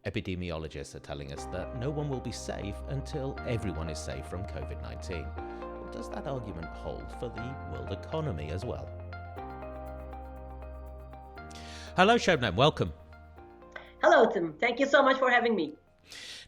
Epidemiologists are telling us that no one will be safe until everyone is safe from COVID-19. Well, does that argument hold for the world economy as well? Hello, Sebnem. Welcome. Hello, Tim. Thank you so much for having me.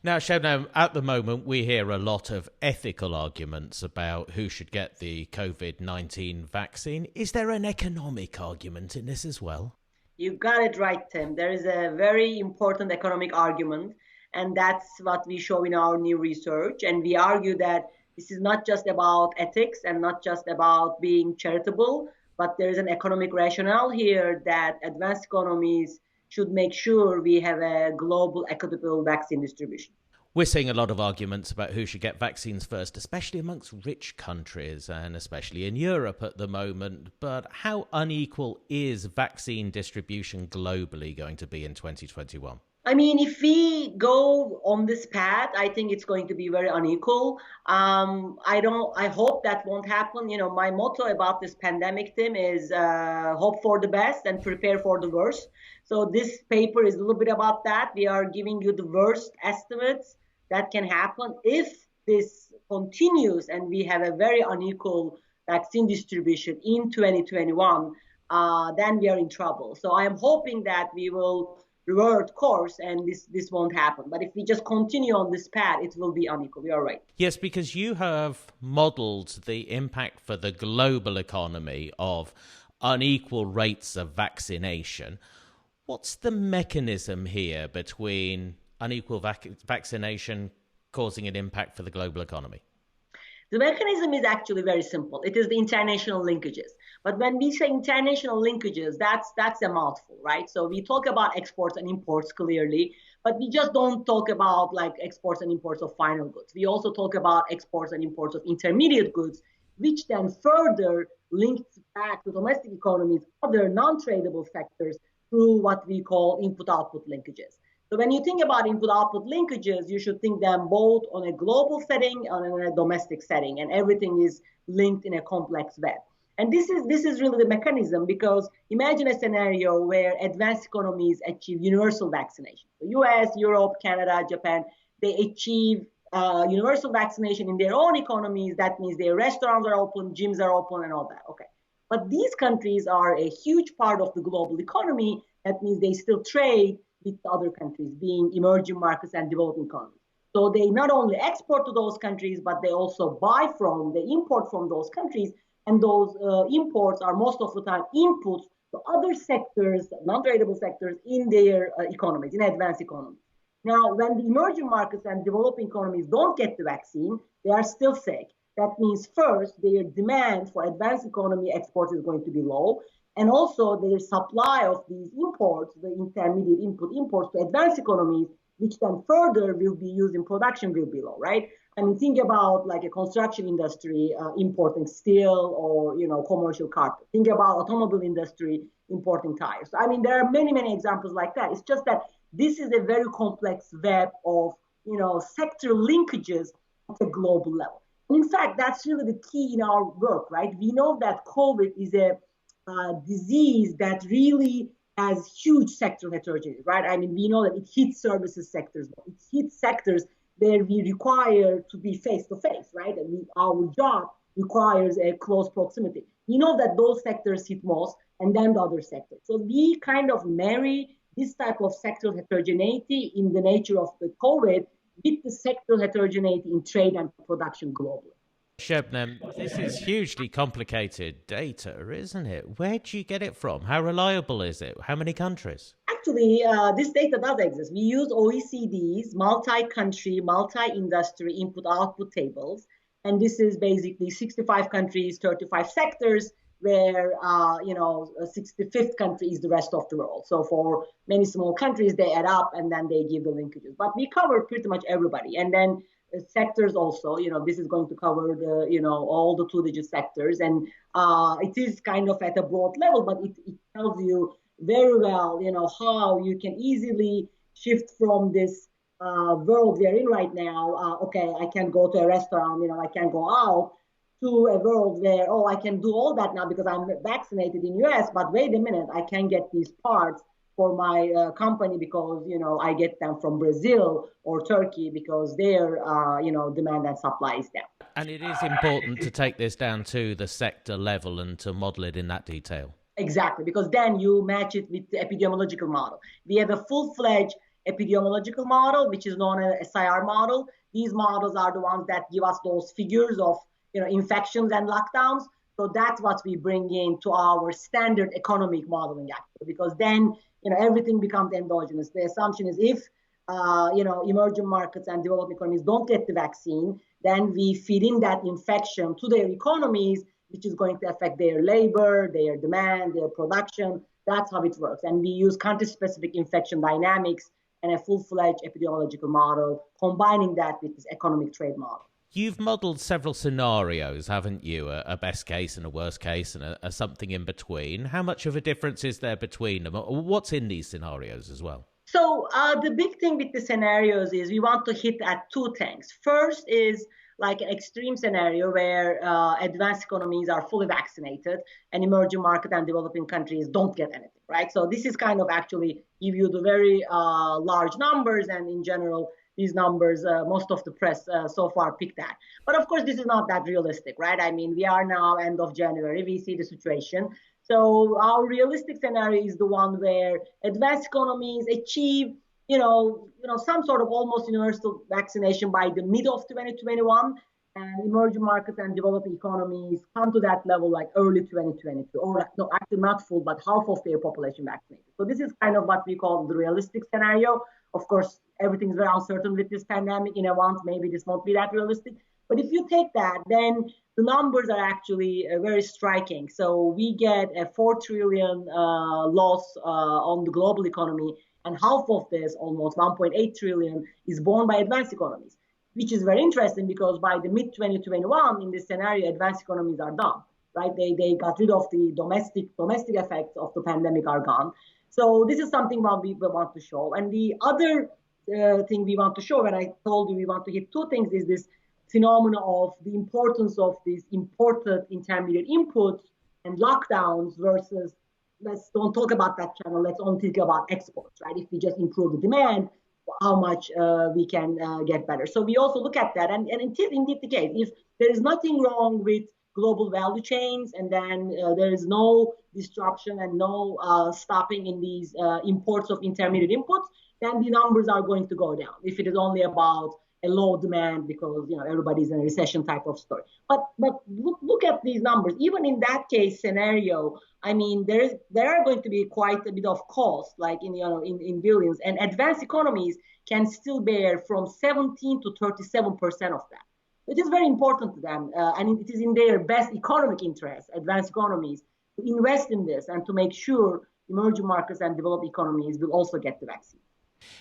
Now, Sebnem, at the moment, we hear a lot of ethical arguments about who should get the COVID-19 vaccine. Is there an economic argument in this as well? You got it right, Tim. There is a very important economic argument, and that's what we show in our new research. And we argue that this is not just about ethics and not just about being charitable, but there is an economic rationale here that advanced economies should make sure we have a global equitable vaccine distribution. We're seeing a lot of arguments about who should get vaccines first, especially amongst rich countries and especially in Europe at the moment. But how unequal is vaccine distribution globally going to be in 2021? I mean, if we go on this path, I think it's going to be very unequal. I hope that won't happen. You know, my motto about this pandemic, Tim, is hope for the best and prepare for the worst. So this paper is a little bit about that. We are giving you the worst estimates that can happen if this continues and we have a very unequal vaccine distribution in 2021, then we are in trouble. So I am hoping that we will revert course and this won't happen. But if we just continue on this path, it will be unequal. You're right. Yes, because you have modeled the impact for the global economy of unequal rates of vaccination. What's the mechanism here between unequal vaccination causing an impact for the global economy? The mechanism is actually very simple. It is the international linkages. But when we say international linkages, that's a mouthful, right? So we talk about exports and imports clearly, but we just don't talk about like exports and imports of final goods. We also talk about exports and imports of intermediate goods, which then further links back to domestic economies, other non-tradable sectors through what we call input-output linkages. So when you think about input-output linkages, you should think them both on a global setting and on a domestic setting, and everything is linked in a complex web. And this is really the mechanism, because imagine a scenario where advanced economies achieve universal vaccination. The US, Europe, Canada, Japan, they achieve universal vaccination in their own economies. That means their restaurants are open, gyms are open, and all that. Okay. But these countries are a huge part of the global economy. That means they still trade with other countries, being emerging markets and developing economies. So they not only export to those countries, but they also they import from those countries. And those imports are most of the time inputs to other sectors, non-tradable sectors in their economies, in advanced economies. Now, when the emerging markets and developing economies don't get the vaccine, they are still sick. That means first, their demand for advanced economy exports is going to be low. And also their supply of these imports, the intermediate input imports to advanced economies, which then further will be used in production, will be low, right? I mean, think about like a construction industry importing steel or, commercial carpet. Think about automobile industry importing tires. I mean, there are many, many examples like that. It's just that this is a very complex web of, sector linkages at a global level. And in fact, that's really the key in our work, right? We know that COVID is a disease that really has huge sectoral heterogeneity, right? I mean, we know that it hits services sectors, but it hits sectors where we require to be face-to-face, right? And our job requires a close proximity. We know that those sectors hit most, and then the other sectors. So we kind of marry this type of sectoral heterogeneity in the nature of the COVID with the sectoral heterogeneity in trade and production globally. Sebnem, this is hugely complicated data, isn't it? Where do you get it from? How reliable is it? How many countries? Actually, this data does exist. We use OECD's multi-country, multi-industry input-output tables. And this is basically 65 countries, 35 sectors, where, 65th country is the rest of the world. So for many small countries, they add up and then they give the linkages. But we cover pretty much everybody. And then sectors also, this is going to cover the, all the two-digit sectors. And it is kind of at a broad level, but it tells you very well, how you can easily shift from this world we are in right now. Okay, I can go to a restaurant, I can go out, to a world where, I can do all that now because I'm vaccinated in US, but wait a minute, I can get these parts for my company because, I get them from Brazil or Turkey because their, demand and supply is down. And it is important to take this down to the sector level and to model it in that detail. Exactly, because then you match it with the epidemiological model. We have a full-fledged epidemiological model, which is known as SIR model. These models are the ones that give us those figures of, infections and lockdowns. So that's what we bring into our standard economic modeling, actually, because then, everything becomes endogenous. The assumption is if, emerging markets and developing economies don't get the vaccine, then we feed in that infection to their economies, which is going to affect their labor, their demand, their production. That's how it works. And we use country-specific infection dynamics and a full-fledged epidemiological model, combining that with this economic trade model. You've modelled several scenarios, haven't you? A best case and a worst case and a something in between. How much of a difference is there between them? What's in these scenarios as well? So the big thing with the scenarios is we want to hit at two things. First is like an extreme scenario where advanced economies are fully vaccinated and emerging market and developing countries don't get anything, right? So this is kind of actually give you the very large numbers, and in general, these numbers, most of the press so far picked that. But of course, this is not that realistic, right? I mean, we are now end of January, we see the situation. So our realistic scenario is the one where advanced economies achieve some sort of almost universal vaccination by the mid of 2021, and emerging markets and developing economies come to that level like early 2022, or no, actually not full, but half of their population vaccinated. So this is kind of what we call the realistic scenario. Of course, everything's very uncertain with this pandemic. In a month, maybe this won't be that realistic. But if you take that, then the numbers are actually very striking. So we get a 4 trillion loss on the global economy, and half of this, almost 1.8 trillion, is borne by advanced economies, which is very interesting because by the mid-2021, in this scenario, advanced economies are done, right? They got rid of the domestic effects of the pandemic are gone. So this is something we want to show. And the other thing we want to show, and I told you we want to hit two things, is this phenomena of the importance of these imported intermediate inputs and lockdowns versus, let's don't talk about that channel, let's only think about exports, right? If we just improve the demand, how much we can get better. So we also look at that, and it is indeed the case. If there is nothing wrong with global value chains, and then there is no disruption and no stopping in these imports of intermediate inputs, then the numbers are going to go down. If it is only about a low demand because everybody's in a recession type of story. But look at these numbers. Even in that case scenario, I mean, there are going to be quite a bit of cost, like in billions, and advanced economies can still bear from 17 to 37% of that. It is very important to them, and it is in their best economic interest, advanced economies, to invest in this and to make sure emerging markets and developed economies will also get the vaccine.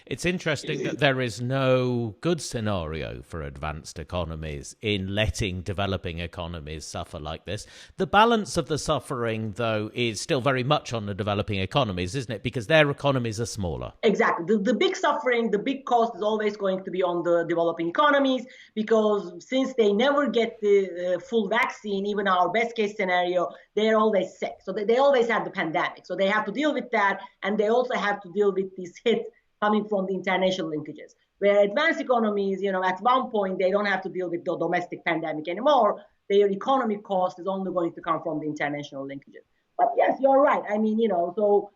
It's interesting that there is no good scenario for advanced economies in letting developing economies suffer like this. The balance of the suffering, though, is still very much on the developing economies, isn't it? Because their economies are smaller. Exactly. The big suffering, the big cost is always going to be on the developing economies, because since they never get the full vaccine, even our best case scenario, they're always sick. So they always have the pandemic. So they have to deal with that. And they also have to deal with this hit coming from the international linkages, where advanced economies, at one point, they don't have to deal with the domestic pandemic anymore. Their economic cost is only going to come from the international linkages. But yes, you're right. I mean, so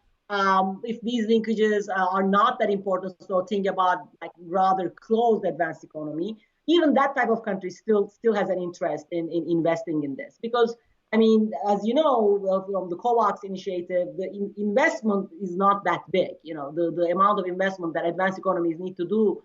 if these linkages are not that important, so think about like rather closed advanced economy, even that type of country still has an interest in investing in this. Because I mean, as you know, from the COVAX initiative, the investment is not that big. The amount of investment that advanced economies need to do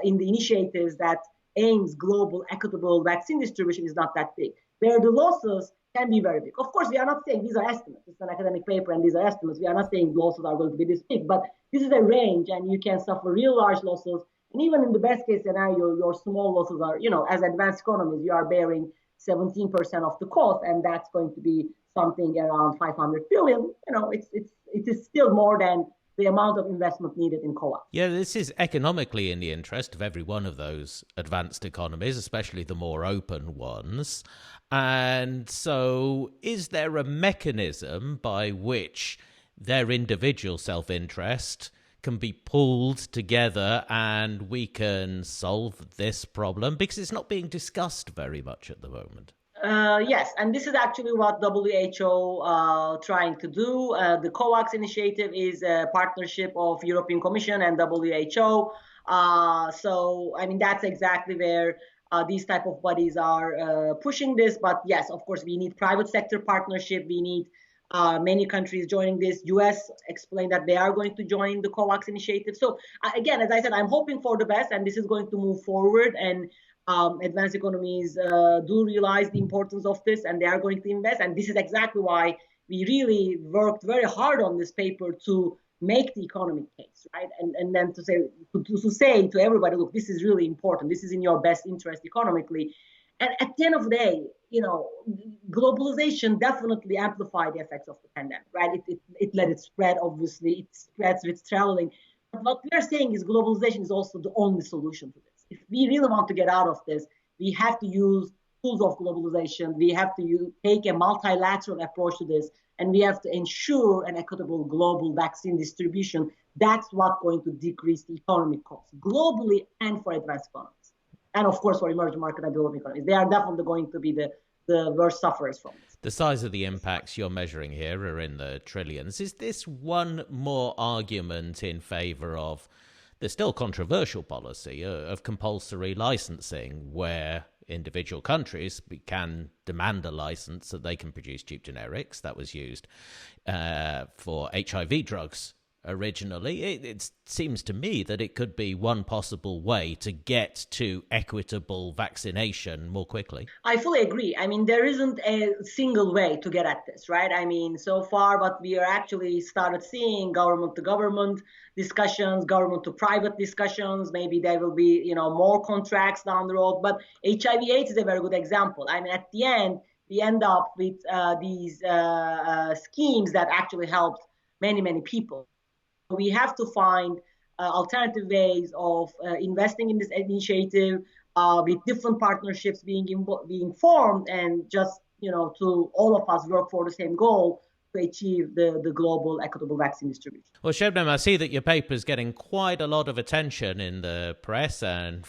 in the initiatives that aims global equitable vaccine distribution is not that big. Where the losses can be very big. Of course, we are not saying these are estimates. It's an academic paper and these are estimates. We are not saying losses are going to be this big, but this is a range and you can suffer real large losses. And even in the best case scenario, your small losses are, as advanced economies, you are bearing 17% of the cost, and that's going to be something around 500 billion. It is still more than the amount of investment needed in COVAX. Yeah, this is economically in the interest of every one of those advanced economies, especially the more open ones. And so is there a mechanism by which their individual self-interest can be pulled together and we can solve this problem? Because it's not being discussed very much at the moment. Yes, and this is actually what WHO trying to do. The COVAX initiative is a partnership of European Commission and WHO. So, I mean, that's exactly where these type of bodies are pushing this. But yes, of course, we need private sector partnership. We need many countries joining this. US explained that they are going to join the COVAX initiative. So again, as I said, I'm hoping for the best, and this is going to move forward. And advanced economies do realize the importance of this, and they are going to invest. And this is exactly why we really worked very hard on this paper to make the economic case, right? And then to say to everybody, look, this is really important. This is in your best interest economically. And at the end of the day, globalization definitely amplified the effects of the pandemic, right? It let it spread, obviously. It spreads with traveling. But what we are saying is globalization is also the only solution to this. If we really want to get out of this, we have to use tools of globalization. We have to take a multilateral approach to this, and we have to ensure an equitable global vaccine distribution. That's what's going to decrease the economic costs globally and for advanced economies. And of course, for emerging market and developing economies. They are definitely going to be the worst sufferers from this. The size of the impacts you're measuring here are in the trillions. Is this one more argument in favor of the still controversial policy of compulsory licensing, where individual countries can demand a license so they can produce cheap generics? That was used for HIV drugs originally. It seems to me that it could be one possible way to get to equitable vaccination more quickly. I fully agree. I mean, there isn't a single way to get at this, right? I mean, so far, what we are actually started seeing government to government discussions, government to private discussions. Maybe there will be, more contracts down the road. But HIV/AIDS is a very good example. I mean, at the end, we end up with these schemes that actually helped many, many people. We have to find alternative ways of investing in this initiative with different partnerships being formed, and just to all of us work for the same goal to achieve the global equitable vaccine distribution. Well, Sebnem, I see that your paper is getting quite a lot of attention in the press and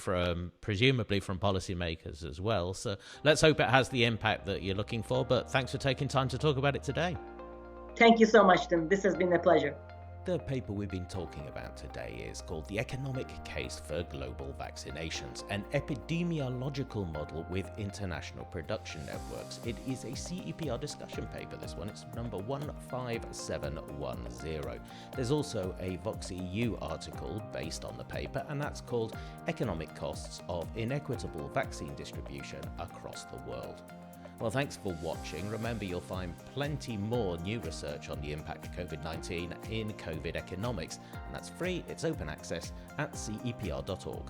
presumably from policymakers as well. So let's hope it has the impact that you're looking for. But thanks for taking time to talk about it today. Thank you so much, Tim. This has been a pleasure. The paper we've been talking about today is called The Economic Case for Global Vaccinations, an epidemiological model with international production networks. It is a CEPR discussion paper, this one. It's number 15710. There's also a VoxEU article based on the paper, and that's called Economic Costs of Inequitable Vaccine Distribution Across the World. Well, thanks for watching. Remember, you'll find plenty more new research on the impact of COVID-19 in COVID economics, and that's free, it's open access at cepr.org.